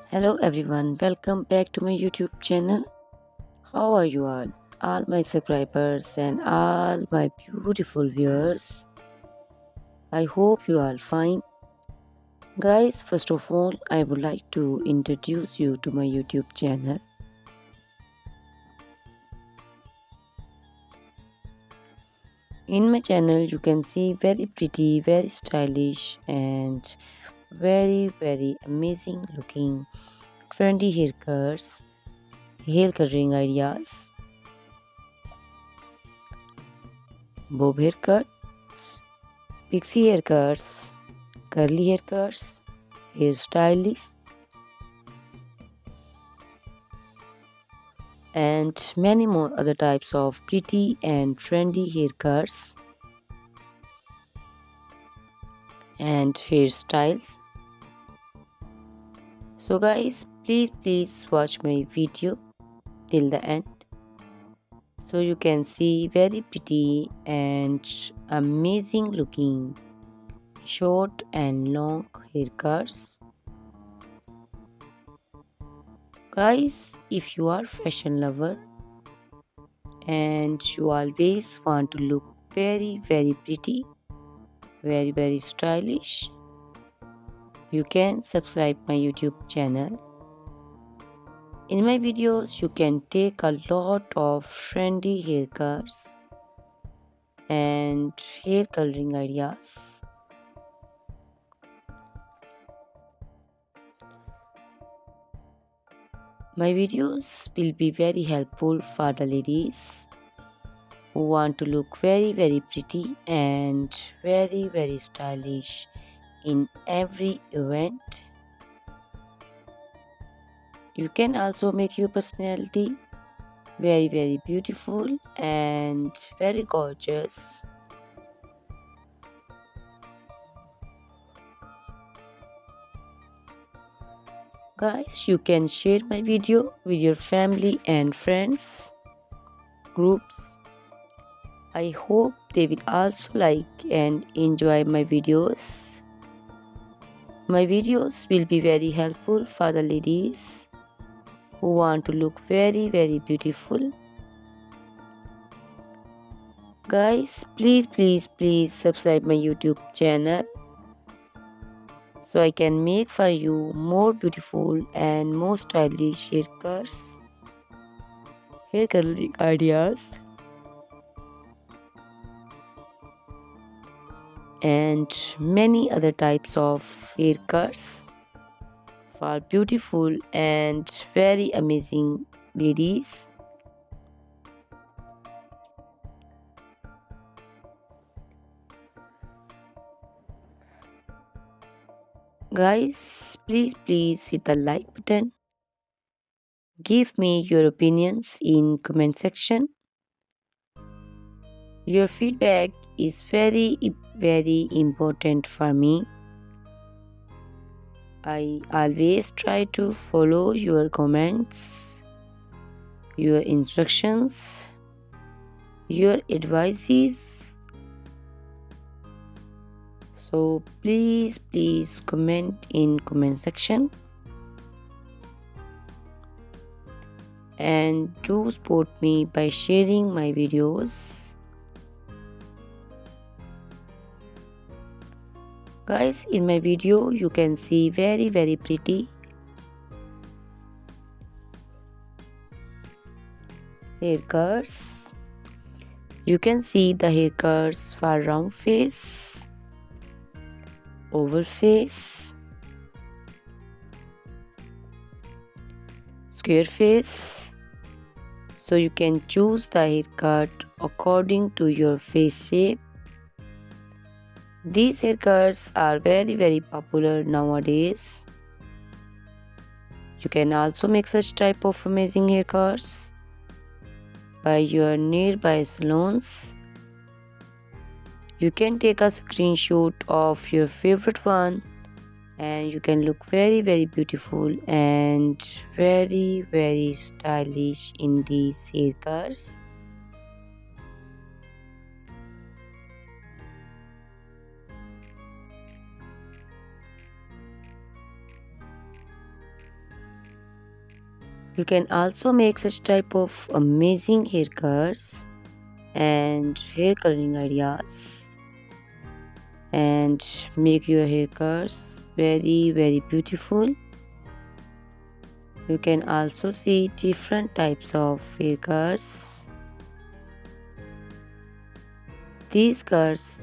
Hello everyone, welcome back to my YouTube channel. How are you all? All my subscribers and all my beautiful viewers. I hope you are fine. Guys, first of all, I would like to introduce you to my YouTube channel. In my channel, you can see very pretty, very stylish and very amazing looking trendy haircuts, hair coloring ideas, bob haircuts, pixie haircuts, curly haircuts, hairstylists, and many more other types of pretty and trendy haircuts and hairstyles. So guys, please watch my video till the end so you can see very pretty and amazing looking short and long haircuts. Guys, if you are fashion lover and you always want to look very pretty, very stylish, you can subscribe my YouTube channel. In my videos you can take a lot of trendy haircuts and hair coloring ideas. My videos will be very helpful for the ladies who want to look very pretty and very stylish in every event. You can also make your personality very beautiful and very gorgeous. Guys, you can share my video with your family and friends groups. I hope they will also like and enjoy my videos. My videos will be very helpful for the ladies who want to look very beautiful. Guys, please subscribe my YouTube channel so I can make for you more beautiful and more stylish haircuts, hair coloring ideas, and many other types of haircuts for beautiful and very amazing ladies. Guys, please hit the like button. Give me your opinions in comment section. Your feedback is very important for me. I always try to follow your comments, your instructions, your advices. So please comment in comment section and do support me by sharing my videos. Guys, in my video you can see very pretty haircuts. You can see the haircuts for round face, oval face, square face. So you can choose the haircut according to your face shape. These haircuts are very popular nowadays. You can also make such type of amazing haircuts by your nearby salons. You can take a screenshot of your favorite one and you can look very beautiful and very stylish in these haircuts. You can also make such type of amazing haircuts and hair coloring ideas and make your haircuts very beautiful. You can also see different types of haircuts. These cuts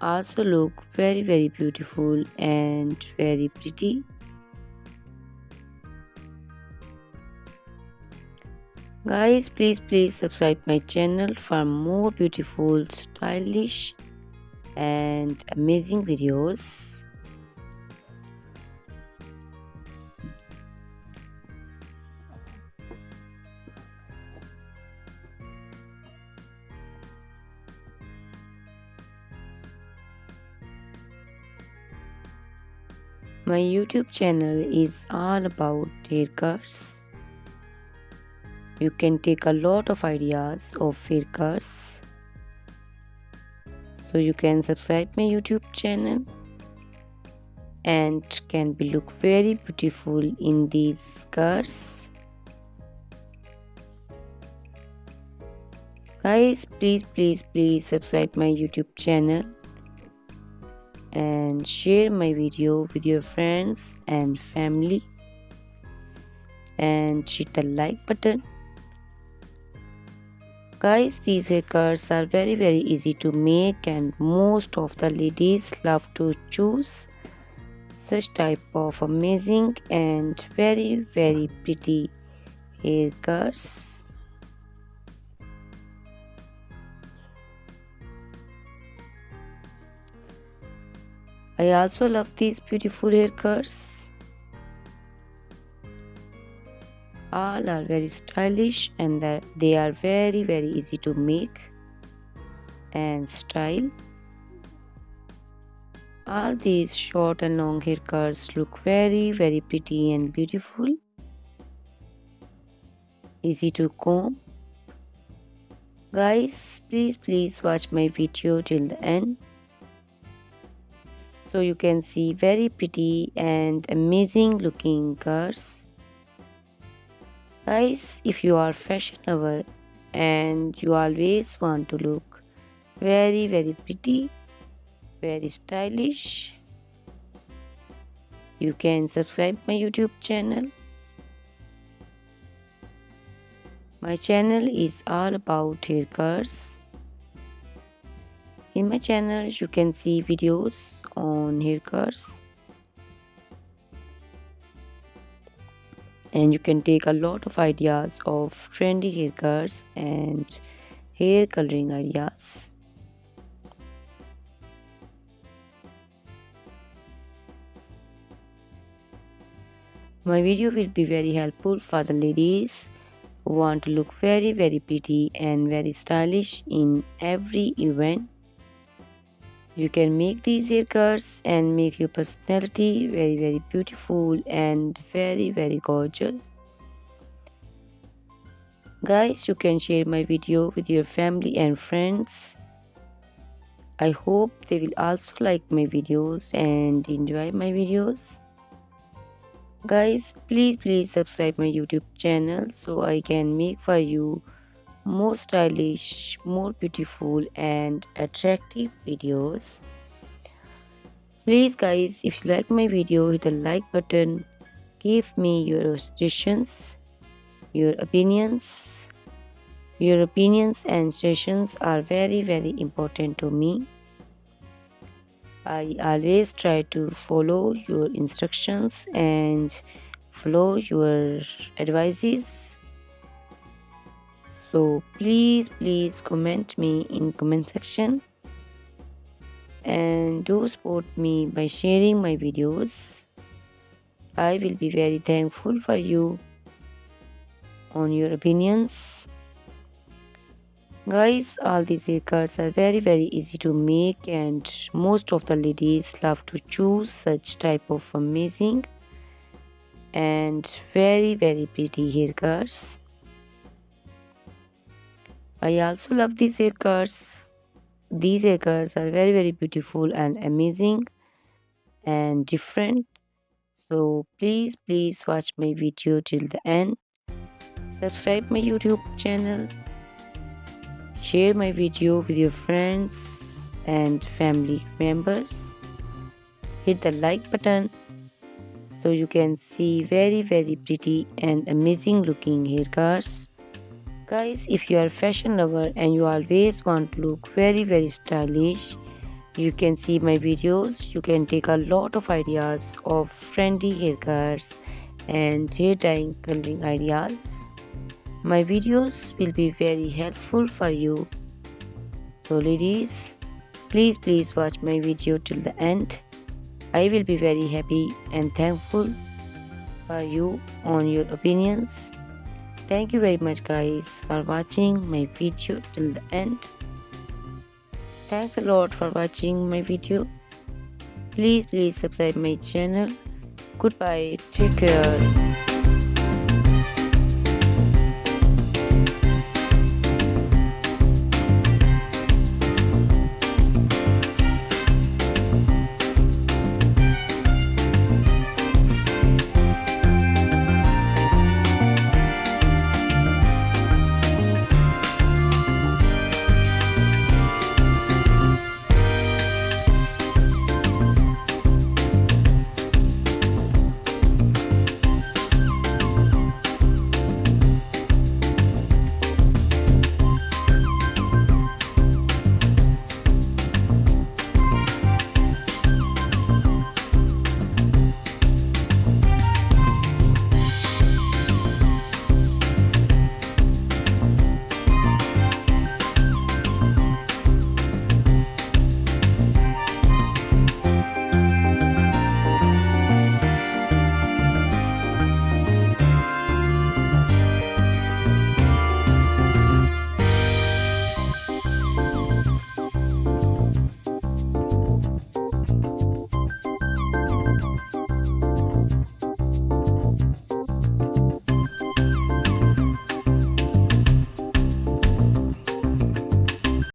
also look very beautiful and very pretty. Guys, please subscribe my channel for more beautiful, stylish and amazing videos. My YouTube channel is all about haircuts. You can take a lot of ideas of haircuts. So you can subscribe my YouTube channel and can be look very beautiful in these cuts. Guys, please subscribe my YouTube channel and share my video with your friends and family and hit the like button. Guys, these haircuts are very easy to make and most of the ladies love to choose such type of amazing and very pretty haircuts. I also love these beautiful haircuts. All are very stylish and they are very easy to make and style. All these short and long haircuts look very pretty and beautiful. Easy to comb. Guys, please watch my video till the end. So you can see very pretty and amazing looking curls. Guys, if you are fashion lover and you always want to look very pretty, very stylish, you can subscribe my YouTube channel. My channel is all about haircuts. In my channel you can see videos on haircuts and you can take a lot of ideas of trendy haircuts and hair coloring ideas. My video will be very helpful for the ladies who want to look very pretty and very stylish in every event. You can make these haircuts and make your personality very beautiful and very gorgeous. Guys, you can share my video with your family and friends. I hope they will also like my videos and enjoy my videos. Guys, please subscribe my YouTube channel so I can make for you more stylish, more beautiful and attractive videos. Please guys, if you like my video, hit the like button. Give me your suggestions, your opinions. Your opinions and suggestions are very important to me. I always try to follow your instructions and follow your advices. So please comment me in comment section and do support me by sharing my videos. I will be very thankful for you on your opinions. Guys, all these haircuts are very easy to make and most of the ladies love to choose such type of amazing and very pretty haircuts. I also love these haircuts. These haircuts are very beautiful and amazing and different. So please watch my video till the end. subscribe my YouTube channel, share my video with your friends and family members, hit the like button so you can see very pretty and amazing looking haircuts. Guys, if you are a fashion lover and you always want to look very stylish, you can see my videos. You can take a lot of ideas of trendy haircuts and hair dyeing coloring ideas. My videos will be very helpful for you. So ladies, please watch my video till the end. I will be very happy and thankful for you on your opinions. Thank you very much guys for watching my video till the end. Thanks a lot for watching my video. Please subscribe my channel. Goodbye. Take care.